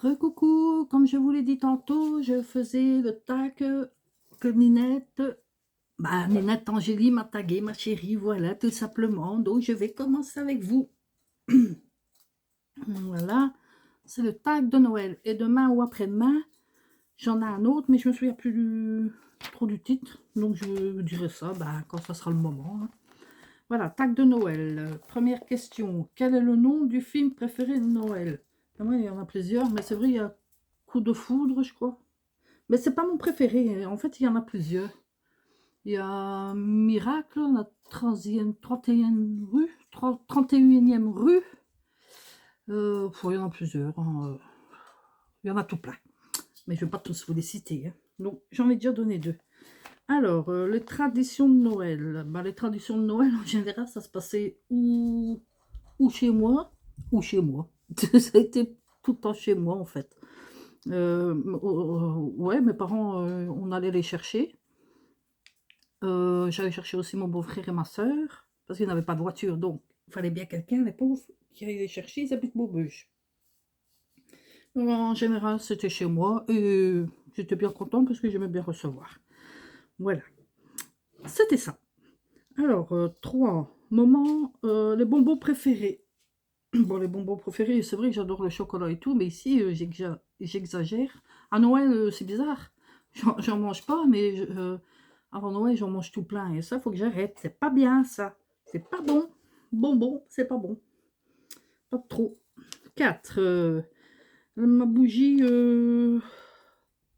Recoucou, comme je vous l'ai dit tantôt, je faisais le tag que Ninette, Ninette Angélie m'a tagué, ma chérie, voilà, tout simplement. Donc, je vais commencer avec vous. Voilà, c'est le tag de Noël. Et demain ou après-demain, j'en ai un autre, mais je me souviens plus trop du titre. Donc, je vous dirai ça quand ça sera le moment, hein. Voilà, tag de Noël. Première question. Quel est le nom du film préféré de Noël? Moi, il y en a plusieurs, mais c'est vrai, il y a Coup de foudre, je crois. Mais c'est pas mon préféré. En fait, il y en a plusieurs. Il y a Miracle, la 31e rue, 31e rue. Il y en a plusieurs, hein. Il y en a tout plein. Mais je ne vais pas tous vous les citer, hein. Donc, j'en ai déjà donné deux. Alors, les traditions de Noël. Les traditions de Noël, en général, ça se passait ou chez moi, ou chez moi. Ça a été tout le temps chez moi, en fait. Ouais, mes parents, on allait les chercher. J'allais chercher aussi mon beau-frère et ma sœur, parce qu'ils n'avaient pas de voiture, donc il fallait bien quelqu'un, les pauvres, qui allait les chercher, ils habitent Maubeuge. En général, c'était chez moi, et j'étais bien contente parce que j'aimais bien recevoir. Voilà, c'était ça. Alors, 3 moments, les bonbons préférés. Bon, les bonbons préférés, c'est vrai que j'adore le chocolat et tout, mais ici, j'exagère. À Noël, c'est bizarre. J'en mange pas, mais avant Noël, j'en mange tout plein. Et ça, faut que j'arrête. C'est pas bien, ça. C'est pas bon. Bonbon, c'est pas bon. Pas trop. 4. Ma bougie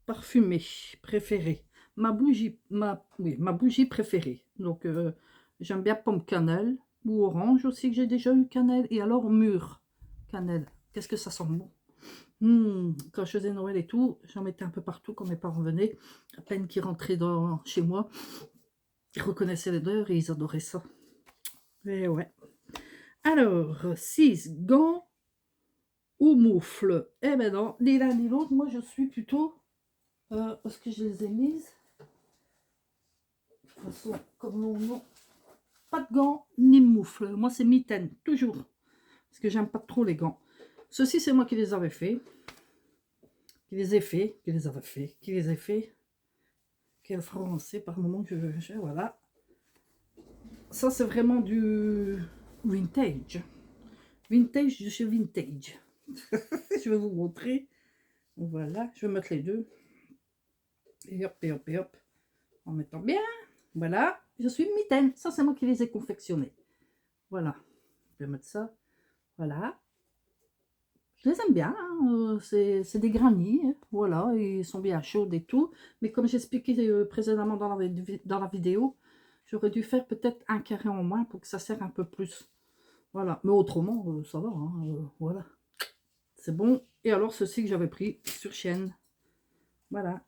parfumée préférée. Ma bougie préférée. Donc, j'aime bien pomme cannelle ou orange aussi, que j'ai déjà eu cannelle. Et alors, mûre cannelle. Qu'est-ce que ça sent bon. Quand je faisais Noël et tout, j'en mettais un peu partout quand mes parents venaient. À peine qu'ils rentraient chez moi, ils reconnaissaient l'odeur et ils adoraient ça. Et ouais. Alors, 6. Gants ou moufles? Eh ben non, ni l'un ni l'autre. Moi, je suis plutôt... parce que je les ai mises. De toute façon, comme mon nom, pas de gants ni de moufles. Moi, c'est mitaine, toujours. Parce que j'aime pas trop les gants. Ceux-ci, c'est moi qui les avais fait. Qui les ai fait. Qui les avais fait. Qui les ai fait. Quel français par moment que voilà. Ça, c'est vraiment du vintage. Vintage de chez Vintage. Je vais vous montrer. Voilà, je vais mettre les deux. Et hop, et hop, et hop. En mettant bien. Voilà, je suis une mitaine. Ça, c'est moi qui les ai confectionnés. Voilà. Je vais mettre ça. Voilà. Je les aime bien, hein. C'est des granits, hein. Voilà, ils sont bien chauds et tout. Mais comme j'expliquais précédemment dans la vidéo, j'aurais dû faire peut-être un carré en moins pour que ça serre un peu plus. Voilà, mais autrement, ça va, hein, voilà. C'est bon. Et alors, ceux-ci que j'avais pris sur chaîne. Voilà.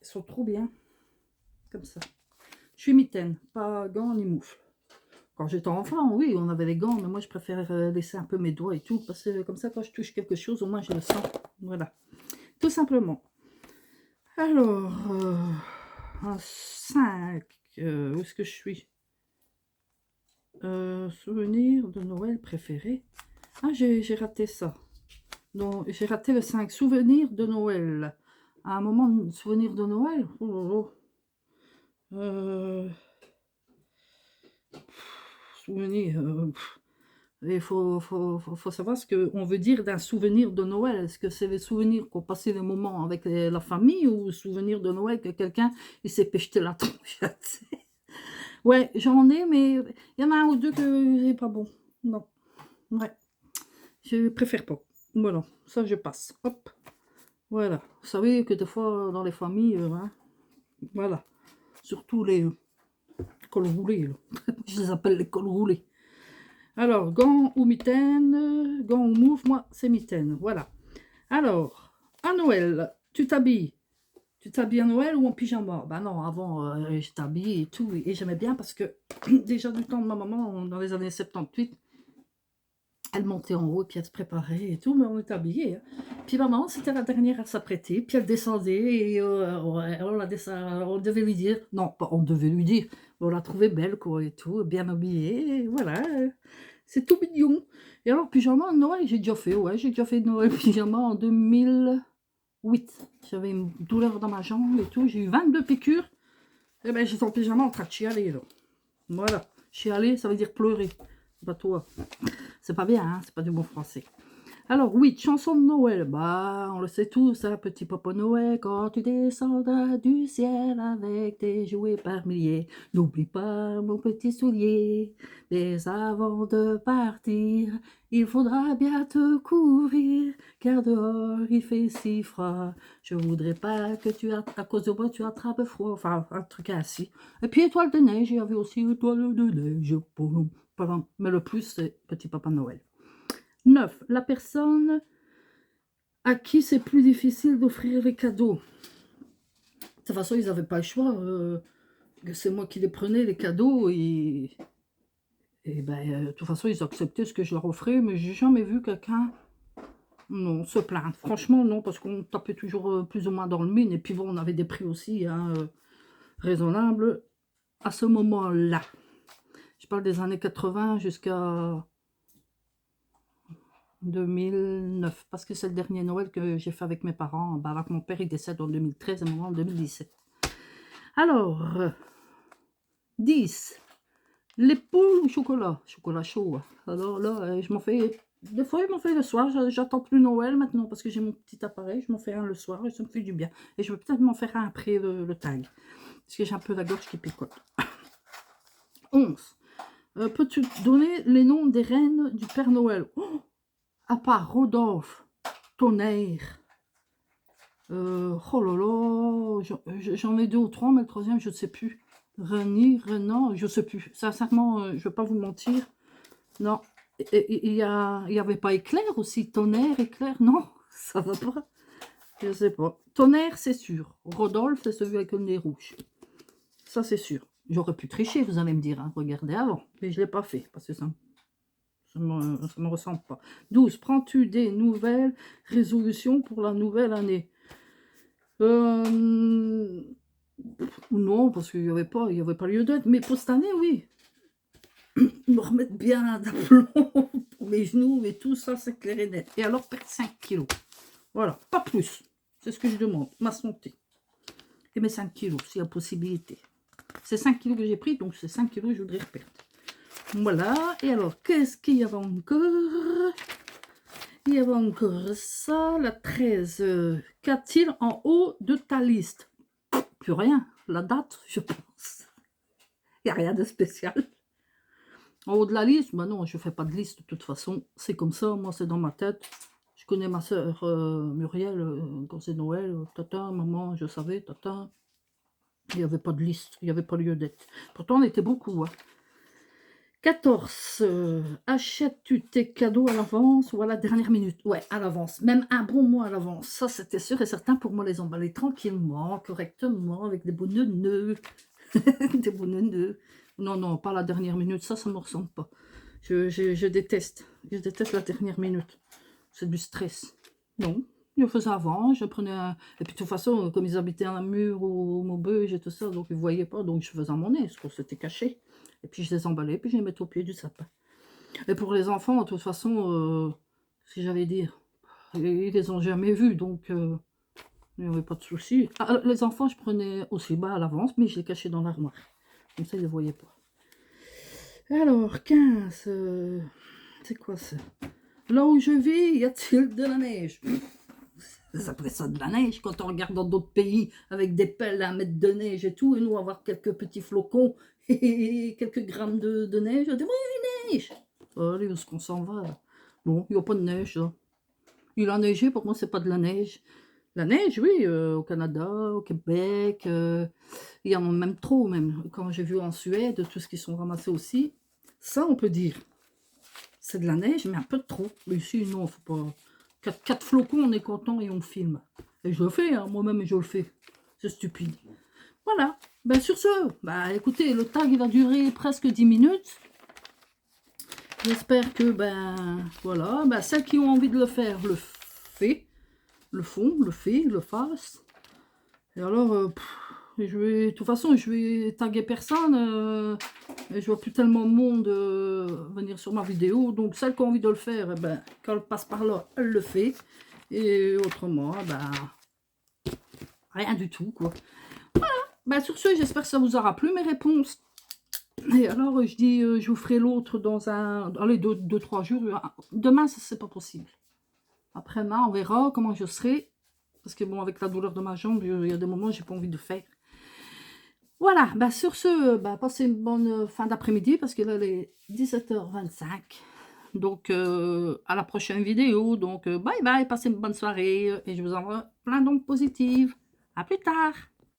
Ils sont trop bien. Comme ça. Je suis mitaine, pas gants ni moufles. Quand j'étais enfant, oui, on avait les gants, mais moi, je préfère laisser un peu mes doigts et tout, parce que comme ça, quand je touche quelque chose, au moins, je le sens. Voilà. Tout simplement. Alors, un 5. Où est-ce que je suis? Souvenir de Noël préféré. Ah, j'ai raté ça. Donc, j'ai raté le 5. Souvenir de Noël. À un moment, souvenir de Noël. Oh là là. Souvenir. Il faut savoir ce qu'on veut dire d'un souvenir de Noël. Est-ce que c'est les souvenirs qu'on passait le moment avec la famille ou souvenir de Noël que quelqu'un il s'est pécheté la tronche? Ouais, j'en ai, mais il y en a un ou deux que c'est pas bon. Non, ouais, je préfère pas. Voilà, ça je passe. Hop, voilà. Vous savez que des fois dans les familles, hein, voilà, surtout les cols roulés, là. Je les appelle les cols roulés. Alors, gants ou mitaines, gants ou moufles, moi c'est mitaines, voilà. Alors, à Noël, tu t'habilles. Tu t'habilles à Noël ou en pyjama? Ben non, avant, je t'habille et tout. Et j'aimais bien parce que, déjà du temps de ma maman, dans les années 78, elle montait en haut et puis elle se préparait et tout, mais on était habillés, hein. Puis maman, c'était la dernière à s'apprêter. Puis elle descendait et ouais, on devait lui dire, non, pas on devait lui dire, mais on la trouvait belle, quoi, et tout, bien habillée, et voilà. C'est tout mignon. Et alors, pyjama de Noël, j'ai déjà fait, ouais, j'ai déjà fait Noël pyjama en 2008. J'avais une douleur dans ma jambe et tout, j'ai eu 22 piqûres. Et ben, j'étais en pyjama en train de chialer, là. Voilà, chialer, ça veut dire pleurer. C'est pas toi. C'est pas bien, hein, c'est pas du bon français. Alors, oui, chanson de Noël. Bah, on le sait tous, hein, petit Papa Noël, quand tu descendras du ciel avec tes jouets par milliers. N'oublie pas mon petit soulier, mais avant de partir, il faudra bien te couvrir, car dehors il fait si froid. Je voudrais pas que à cause de moi, tu attrapes froid. Enfin, un truc ainsi. Et puis, étoile de neige, il y avait aussi étoile de neige. Pardon. Mais le plus, c'est petit Papa Noël. 9. La personne à qui c'est plus difficile d'offrir les cadeaux. De toute façon, ils n'avaient pas le choix. C'est moi qui les prenais, les cadeaux. Et ben, de toute façon, ils acceptaient ce que je leur offrais. Mais j'ai jamais vu quelqu'un non, se plaindre. Franchement, non, parce qu'on tapait toujours plus ou moins dans le mine. Et puis bon, on avait des prix aussi hein, raisonnables à ce moment-là. Je parle des années 80 jusqu'à 2009, parce que c'est le dernier Noël que j'ai fait avec mes parents. Bah, avec mon père, il décède en 2013 et moi en 2017. Alors, 10. Les poules au chocolat. Chocolat chaud. Alors là, je m'en fais... Des fois, je m'en fais le soir. J'attends plus Noël maintenant parce que j'ai mon petit appareil. Je m'en fais un le soir et ça me fait du bien. Et je vais peut-être m'en faire un après le tag. Parce que j'ai un peu la gorge qui picote. 11. Peux-tu donner les noms des reines du Père Noël? À part Rodolphe, Tonnerre, oh là là, j'en ai 2 ou 3, mais le troisième, je ne sais plus. Renan, je ne sais plus. Sincèrement, je ne vais pas vous mentir. Non, il y avait pas Éclair aussi, Tonnerre, Éclair, non, ça va pas. Je ne sais pas. Tonnerre, c'est sûr. Rodolphe, c'est celui avec le nez rouge. Ça, c'est sûr. J'aurais pu tricher, vous allez me dire, hein, regardez avant. Mais je ne l'ai pas fait, parce que ça me ressemble pas. 12. Prends-tu des nouvelles résolutions pour la nouvelle année? Non, parce qu'il n'y avait pas lieu d'être. Mais pour cette année, oui. Me remettre bien d'aplomb pour mes genoux et tout ça, c'est clair et net. Et alors, perdre 5 kilos. Voilà, pas plus. C'est ce que je demande. Ma santé. Et mes 5 kilos, s'il y a possibilité. C'est 5 kilos que j'ai pris, donc c'est 5 kilos que je voudrais reperdre. Voilà. Et alors, qu'est-ce qu'il y avait encore? Il y avait encore ça, la 13. Qu'a-t-il en haut de ta liste? Plus rien. La date, je pense. Il n'y a rien de spécial. En haut de la liste, bah non, je ne fais pas de liste de toute façon. C'est comme ça, moi c'est dans ma tête. Je connais ma soeur Muriel, quand c'est Noël. Tata, maman, je savais, tata. Il n'y avait pas de liste, il n'y avait pas lieu d'être. Pourtant, on était beaucoup. Hein. 14. Achètes-tu tes cadeaux à l'avance ou à la dernière minute? Ouais, à l'avance. Même un bon mois à l'avance. Ça, c'était sûr et certain pour moi les emballer tranquillement, correctement, avec des beaux nœuds. Des beaux nœuds. Non, non, pas la dernière minute. Ça ne me ressemble pas. Je déteste. Je déteste la dernière minute. C'est du stress. Non. Je faisais avant, je prenais un... Et puis de toute façon, comme ils habitaient à un mur au Maubeuge et tout ça, donc ils ne voyaient pas, donc je faisais à mon nez, parce qu'on s'était caché. Et puis je les emballais, puis je les mettais au pied du sapin. Et pour les enfants, de toute façon, si j'allais dire, ils les ont jamais vus, donc il n'y avait pas de souci. Ah, les enfants, je prenais aussi bas à l'avance, mais je les cachais dans l'armoire. Comme ça, ils ne les voyaient pas. Alors, 15, c'est quoi ça? Là où je vis, y a-t-il de la neige? Ça s'appelait ça de la neige quand on regarde dans d'autres pays avec des pelles à 1 mètre de neige et tout, et nous avoir quelques petits flocons et quelques grammes de neige. On dit oui, neige. Allez, où est-ce qu'on s'en va? Bon, il n'y a pas de neige. Là. Il a neigé, pour moi, c'est pas de la neige. La neige, oui, au Canada, au Québec, il y en a même trop, même. Quand j'ai vu en Suède, tout ce qui sont ramassés aussi, ça, on peut dire. C'est de la neige, mais un peu trop. Mais ici, non, faut pas... 4 flocons, on est content et on filme. Et je le fais, hein, moi-même, je le fais. C'est stupide. Voilà. Ben, sur ce, bah, écoutez, le tag, il va durer presque 10 minutes. J'espère que, ben, voilà. Ben, celles qui ont envie de le faire, le fait. Le font, le fait, le fassent. Et alors, de toute façon, je vais taguer personne. Et je vois plus tellement de monde venir sur ma vidéo. Donc, celle qui a envie de le faire, eh ben, quand elle passe par là, elle le fait. Et autrement, ben, rien du tout, quoi. Ben, sur ce, j'espère que ça vous aura plu, mes réponses. Et alors, je dis, je vous ferai l'autre dans allez, 2-3 jours. Demain, ça, c'est pas possible. Après-demain, on verra comment je serai. Parce que bon, avec la douleur de ma jambe, il y a des moments où j'ai pas envie de faire. Voilà, bah sur ce, bah, passez une bonne fin d'après-midi parce que là, il est 17h25. Donc, à la prochaine vidéo. Donc, bye bye, passez une bonne soirée et je vous envoie plein d'ondes positives. À plus tard.